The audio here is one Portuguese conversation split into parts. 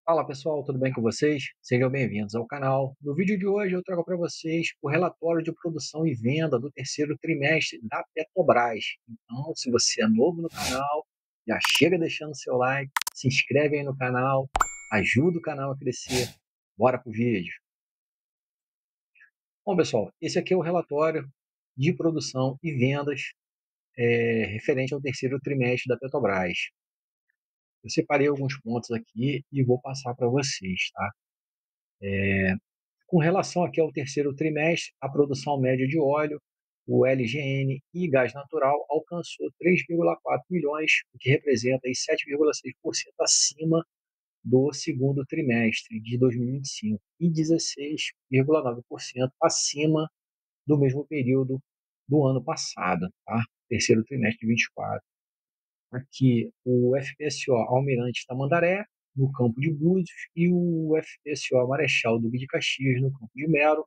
Fala pessoal, tudo bem com vocês? Sejam bem-vindos ao canal. No vídeo de hoje eu trago para vocês o relatório de produção e venda do terceiro trimestre da Petrobras. Então, se você é novo no canal, já chega deixando seu like, se inscreve aí no canal, ajuda o canal a crescer. Bora pro vídeo. Bom pessoal, esse aqui é o relatório de produção e vendas referente ao terceiro trimestre da Petrobras. Eu separei alguns pontos aqui e vou passar para vocês, tá? Com relação aqui ao terceiro trimestre, a produção média de óleo, o LGN e gás natural alcançou 3,4 milhões, o que representa aí 7,6% acima do segundo trimestre de 2025 e 16,9% acima do mesmo período do ano passado, tá? Terceiro trimestre de 24. Aqui o FPSO Almirante Tamandaré, no campo de Búzios, e o FPSO Marechal Duque de Caxias, no campo de Mero,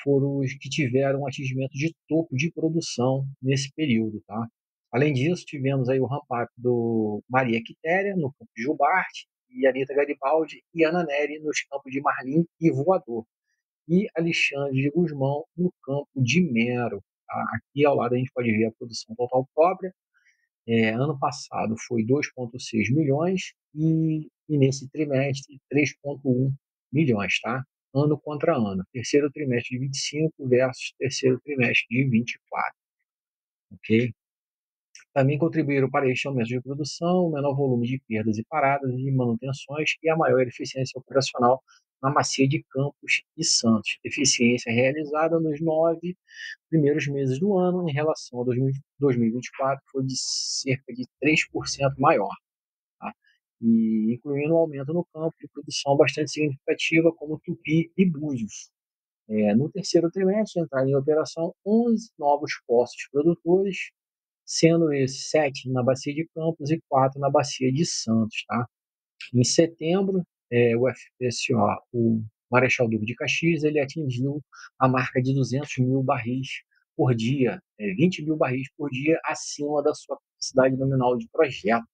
foram os que tiveram um atingimento de topo de produção nesse período, tá? Além disso, tivemos aí o ramp-up do Maria Quitéria, no campo de Jubarte, e Anitta Garibaldi e Ana Nery nos campos de Marlim e Voador, e Alexandre de Gusmão no campo de Mero. Tá? Aqui ao lado a gente pode ver a produção total própria. Ano passado foi 2,6 milhões e nesse trimestre 3,1 milhões, tá? Ano contra ano. Terceiro trimestre de 25 versus terceiro trimestre de 24, ok? Também contribuíram para este aumento de produção, o menor volume de perdas e paradas e manutenções e a maior eficiência operacional na Bacia de Campos e Santos. Eficiência realizada nos 9 primeiros meses do ano em relação a 2024 foi de cerca de 3% maior, tá? E incluindo um aumento no campo de produção bastante significativa como Tupi e Búzios. No terceiro trimestre entraram em operação 11 novos poços produtores, sendo esses 7 na Bacia de Campos e 4 na Bacia de Santos. Tá? Em setembro, o FPSO, o Marechal Duque de Caxias, ele atingiu a marca de 200 mil barris por dia, 20 mil barris por dia acima da sua capacidade nominal de projeto.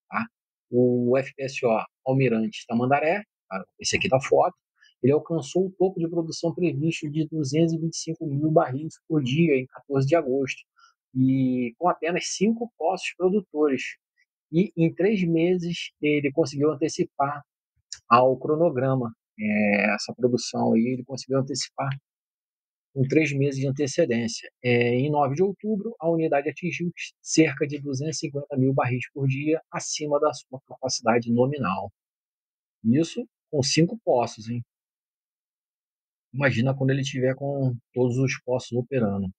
Tá? O FPSO Almirante Tamandaré, tá? Esse aqui da foto, ele alcançou o topo de produção previsto de 225 mil barris por dia em 14 de agosto, e com apenas 5 poços produtores. E em 3 meses ele conseguiu antecipar ao cronograma essa produção aí, ele conseguiu antecipar com 3 meses de antecedência. Em 9 de outubro, a unidade atingiu cerca de 250 mil barris por dia, acima da sua capacidade nominal. Isso com 5 poços, hein? Imagina quando ele tiver com todos os poços operando.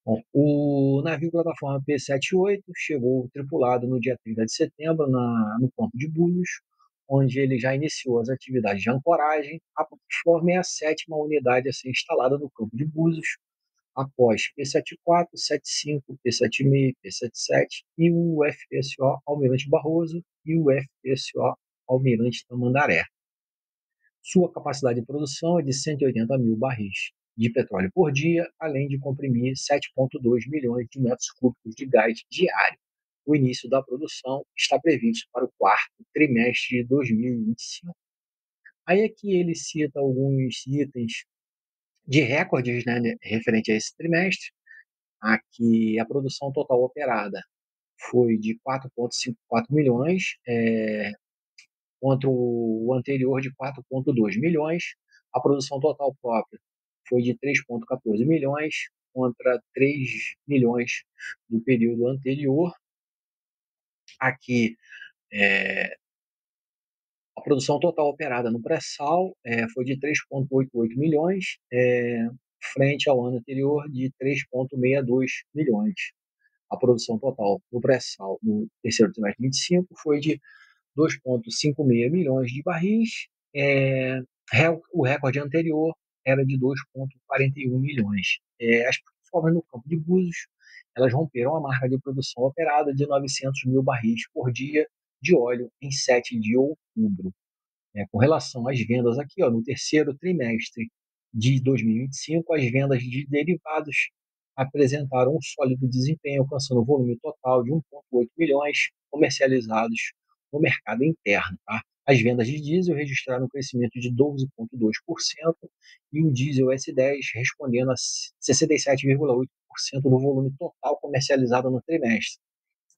Bom, o navio plataforma P-78 chegou tripulado no dia 30 de setembro no Campo de Búzios, onde ele já iniciou as atividades de ancoragem. A plataforma é a sétima unidade a ser instalada no Campo de Búzios, após P-74, 75, P-76, P-77 e o FPSO Almirante Barroso e o FPSO Almirante Tamandaré. Sua capacidade de produção é de 180 mil barris de petróleo por dia, além de comprimir 7,2 milhões de metros cúbicos de gás diário. O início da produção está previsto para o quarto trimestre de 2025. Aí aqui ele cita alguns itens de recordes, né, referente a esse trimestre. Aqui a produção total operada foi de 4,54 milhões, contra o anterior de 4,2 milhões. A produção total própria foi de 3,14 milhões contra 3 milhões do período anterior. Aqui, a produção total operada no pré-sal foi de 3,88 milhões, frente ao ano anterior de 3,62 milhões. A produção total no pré-sal no terceiro trimestre de 25 foi de 2,56 milhões de barris. O recorde anterior era de 2,41 milhões. As plataformas no campo de Búzios elas romperam a marca de produção operada de 900 mil barris por dia de óleo em 7 de outubro. Com relação às vendas aqui, ó, no terceiro trimestre de 2025, as vendas de derivados apresentaram um sólido desempenho, alcançando um volume total de 1,8 milhões comercializados no mercado interno. Tá? As vendas de diesel registraram um crescimento de 12,2% e o diesel S10 respondendo a 67,8% do volume total comercializado no trimestre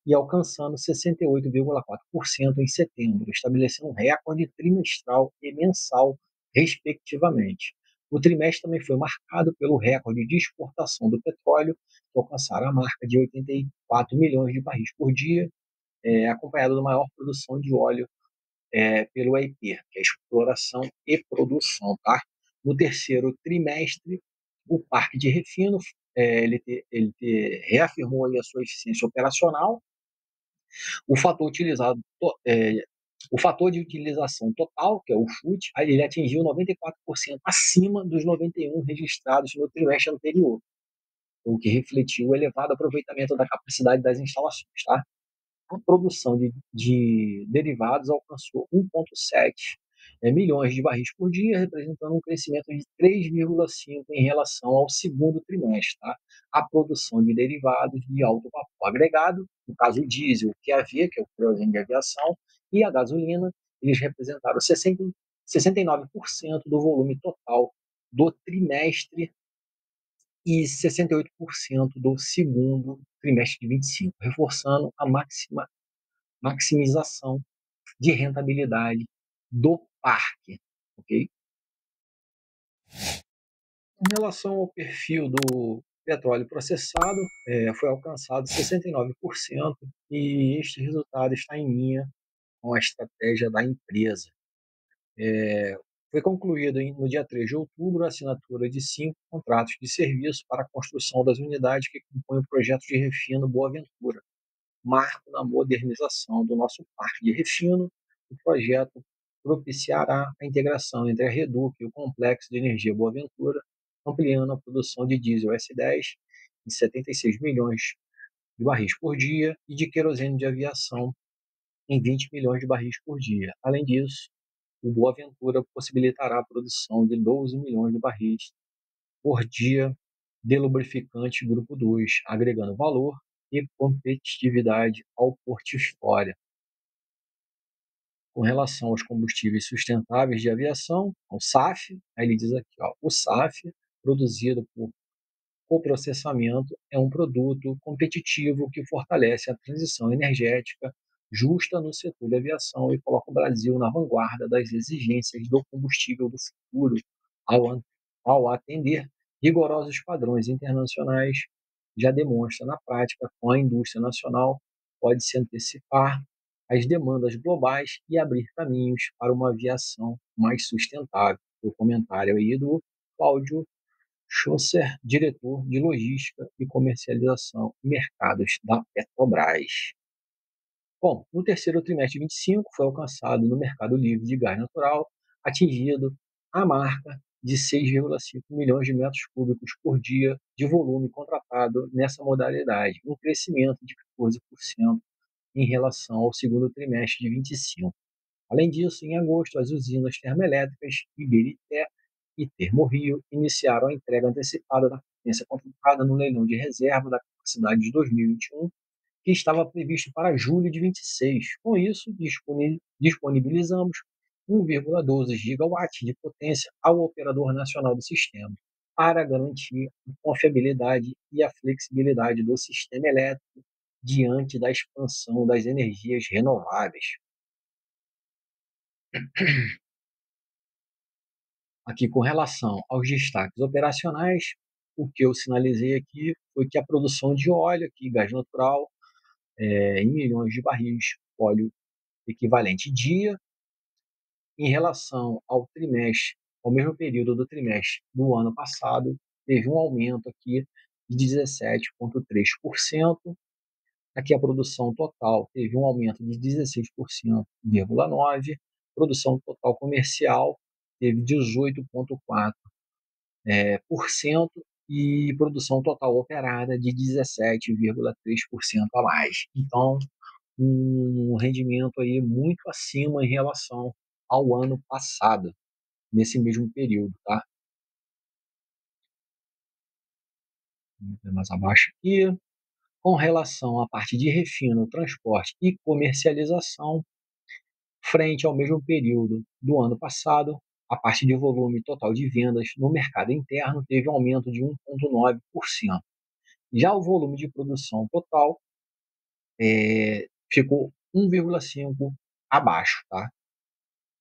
e alcançando 68,4% em setembro, estabelecendo um recorde trimestral e mensal, respectivamente. O trimestre também foi marcado pelo recorde de exportação do petróleo, que alcançaram a marca de 84 milhões de barris por dia, acompanhado da maior produção de óleo pelo EIP, que é exploração e produção. Tá? No terceiro trimestre, o parque de refino reafirmou aí a sua eficiência operacional. O fator utilizado, o fator de utilização total, que é o FUT, ele atingiu 94% acima dos 91% registrados no trimestre anterior, o que refletiu o elevado aproveitamento da capacidade das instalações. Tá? A produção de derivados alcançou 1,7 milhões de barris por dia, representando um crescimento de 3,5% em relação ao segundo trimestre. Tá? A produção de derivados de alto vapor agregado, no caso o diesel, o QAV, que é o querosene de aviação, e a gasolina, eles representaram 69% do volume total do trimestre e 68% do segundo trimestre de 25, reforçando a maximização de rentabilidade do parque. Ok? Em relação ao perfil do petróleo processado, foi alcançado 69% e este resultado está em linha com a estratégia da empresa. Foi concluído no dia 3 de outubro a assinatura de 5 contratos de serviço para a construção das unidades que compõem o projeto de refino Boa Ventura, marco na modernização do nosso parque de refino. O projeto propiciará a integração entre a Reduc e o Complexo de Energia Boa Ventura, ampliando a produção de diesel S10 em 76 milhões de barris por dia e de querosene de aviação em 20 milhões de barris por dia. Além disso, o Boa Ventura possibilitará a produção de 12 milhões de barris por dia de lubrificante grupo 2, agregando valor e competitividade ao portfólio. Com relação aos combustíveis sustentáveis de aviação, o SAF, aí ele diz aqui, ó, o SAF, produzido por coprocessamento, é um produto competitivo que fortalece a transição energética justa no setor de aviação e coloca o Brasil na vanguarda das exigências do combustível do futuro, ao atender rigorosos padrões internacionais, já demonstra na prática com a indústria nacional pode se antecipar às demandas globais e abrir caminhos para uma aviação mais sustentável. O comentário aí do Cláudio Schlosser, diretor de Logística e Comercialização e Mercados da Petrobras. Bom, no terceiro trimestre de 25 foi alcançado no mercado livre de gás natural, atingido a marca de 6,5 milhões de metros cúbicos por dia de volume contratado nessa modalidade, um crescimento de 14% em relação ao segundo trimestre de 25. Além disso, em agosto, as usinas termoelétricas Ibirité e Termorrio iniciaram a entrega antecipada da potência contratada no leilão de reserva da capacidade de 2021, que estava previsto para julho de 26. Com isso, disponibilizamos 1,12 gigawatts de potência ao operador nacional do sistema, para garantir a confiabilidade e a flexibilidade do sistema elétrico diante da expansão das energias renováveis. Aqui, com relação aos destaques operacionais, o que eu sinalizei aqui foi que a produção de óleo, aqui, gás natural, em milhões de barris, óleo equivalente dia, em relação ao trimestre, ao mesmo período do trimestre do ano passado, teve um aumento aqui de 17,3%. Aqui a produção total teve um aumento de 16,9%, produção total comercial teve 18,4% e produção total operada de 17,3% a mais. Então, um rendimento aí muito acima em relação ao ano passado, nesse mesmo período, tá? Mais abaixo aqui. Com relação à parte de refino, transporte e comercialização, frente ao mesmo período do ano passado. A parte de volume total de vendas no mercado interno teve um aumento de 1,9%. Já o volume de produção total ficou 1,5% abaixo, tá?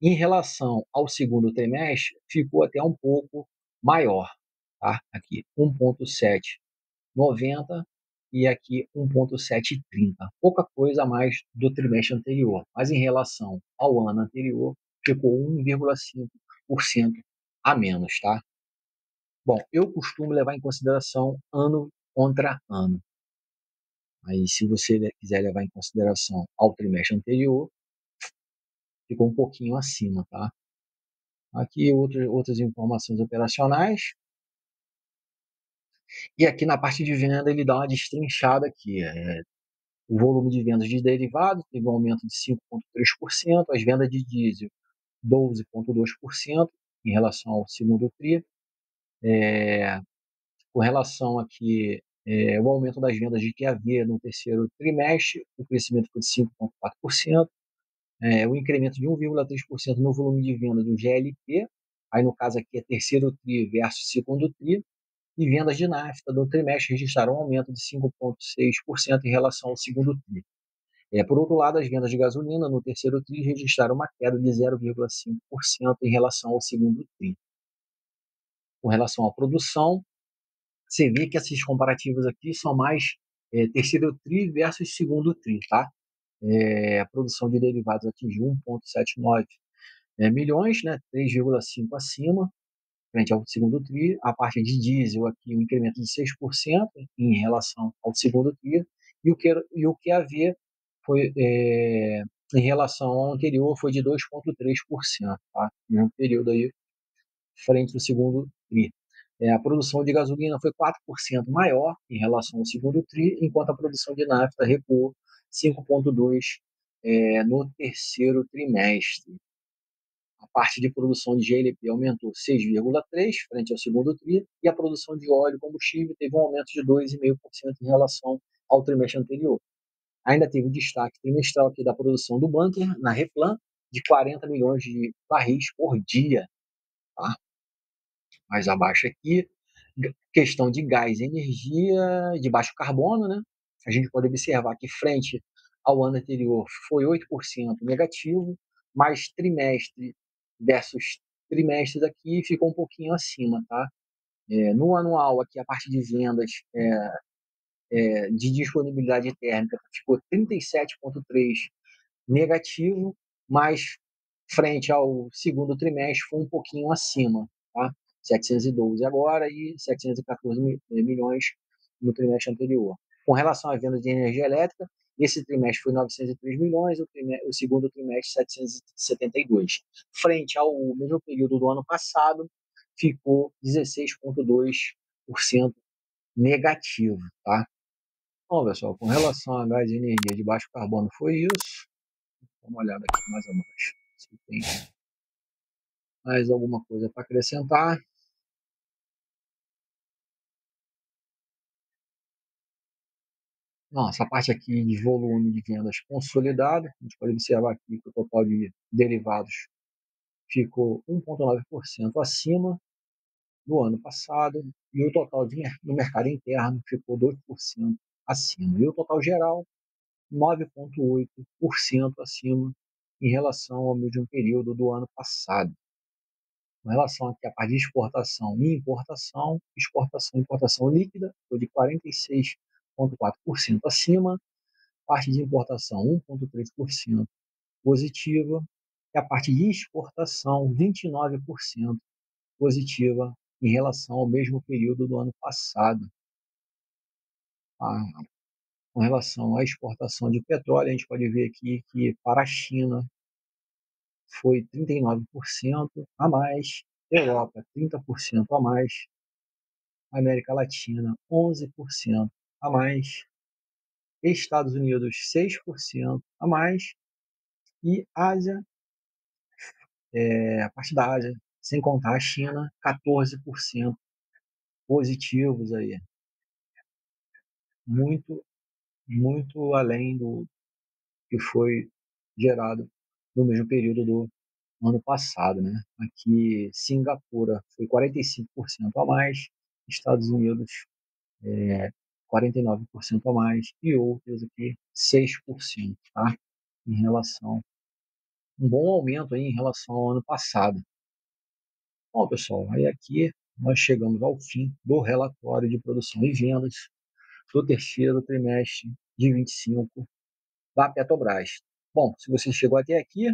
Em relação ao segundo trimestre, ficou até um pouco maior, tá? Aqui 1,790 e aqui 1,730. Pouca coisa a mais do trimestre anterior, mas em relação ao ano anterior, ficou 1,5% a menos, tá? Bom, eu costumo levar em consideração ano contra ano. Aí, se você quiser levar em consideração ao trimestre anterior, ficou um pouquinho acima, tá? Aqui outras informações operacionais. E aqui na parte de venda ele dá uma destrinchada aqui. O volume de vendas de derivados teve um aumento de 5,3%, as vendas de diesel 12,2% em relação ao segundo TRI. Com relação aqui o aumento das vendas de QAV no terceiro trimestre, o crescimento foi de 5,4%. O incremento de 1,3% no volume de venda do GLP, aí no caso aqui é terceiro TRI versus segundo TRI, e vendas de nafta do trimestre registraram um aumento de 5,6% em relação ao segundo TRI. Por outro lado, as vendas de gasolina no terceiro TRI registraram uma queda de 0,5% em relação ao segundo TRI. Com relação à produção, você vê que esses comparativos aqui são mais terceiro TRI versus segundo TRI, tá? A produção de derivados atingiu 1,79 milhões, né, 3,5% acima, frente ao segundo TRI. A parte de diesel aqui, um incremento de 6% em relação ao segundo TRI, e o QAV foi, em relação ao anterior, foi de 2,3%, tá? No período aí, frente ao segundo TRI. A produção de gasolina foi 4% maior em relação ao segundo TRI, enquanto a produção de nafta recuou 5,2% no terceiro trimestre. A parte de produção de GLP aumentou 6,3% frente ao segundo TRI, e a produção de óleo e combustível teve um aumento de 2,5% em relação ao trimestre anterior. Ainda teve o destaque trimestral aqui da produção do bunker na Replan, de 40 milhões de barris por dia. Tá? Mais abaixo aqui, questão de gás e energia de baixo carbono, né? A gente pode observar que frente ao ano anterior foi 8% negativo, mas trimestre versus trimestres aqui ficou um pouquinho acima, tá? No anual aqui a parte de vendas de disponibilidade térmica ficou 37,3 negativo, mas frente ao segundo trimestre foi um pouquinho acima, tá? 712 agora e 714 milhões no trimestre anterior. Com relação à venda de energia elétrica, esse trimestre foi 903 milhões, o segundo trimestre 772. Frente ao mesmo período do ano passado, ficou 16,2% negativo, tá? Bom, pessoal, com relação a gás e energia de baixo carbono foi isso. Dá uma olhada aqui mais abaixo. Se tem mais alguma coisa para acrescentar. Não, essa parte aqui de volume de vendas consolidado, a gente pode observar aqui que o total de derivados ficou 1,9% acima do ano passado, e o total no mercado interno ficou 2% acima. E o total geral, 9,8% acima em relação ao mesmo período do ano passado. Com relação aqui à parte de exportação e importação, exportação e importação líquida foi de 46,4% acima, parte de importação 1,3% positiva, e a parte de exportação 29% positiva em relação ao mesmo período do ano passado. Com relação à exportação de petróleo, a gente pode ver aqui que para a China foi 39% a mais, Europa 30% a mais, América Latina 11% a mais, Estados Unidos 6% a mais, e Ásia, a parte da Ásia, sem contar a China, 14% positivos aí, muito, muito além do que foi gerado no mesmo período do ano passado, né? Aqui, Singapura foi 45% a mais, Estados Unidos 49% a mais e outros aqui 6%, tá? Em relação, um bom aumento aí em relação ao ano passado. Bom, pessoal, aí aqui nós chegamos ao fim do relatório de produção e vendas do terceiro trimestre de 25 da Petrobras. Bom, se você chegou até aqui,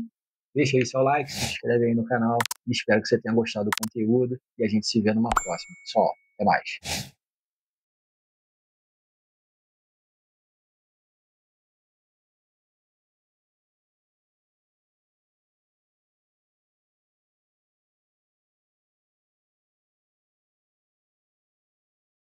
deixa aí seu like, se inscreve aí no canal. Espero que você tenha gostado do conteúdo e a gente se vê numa próxima. Pessoal, até mais.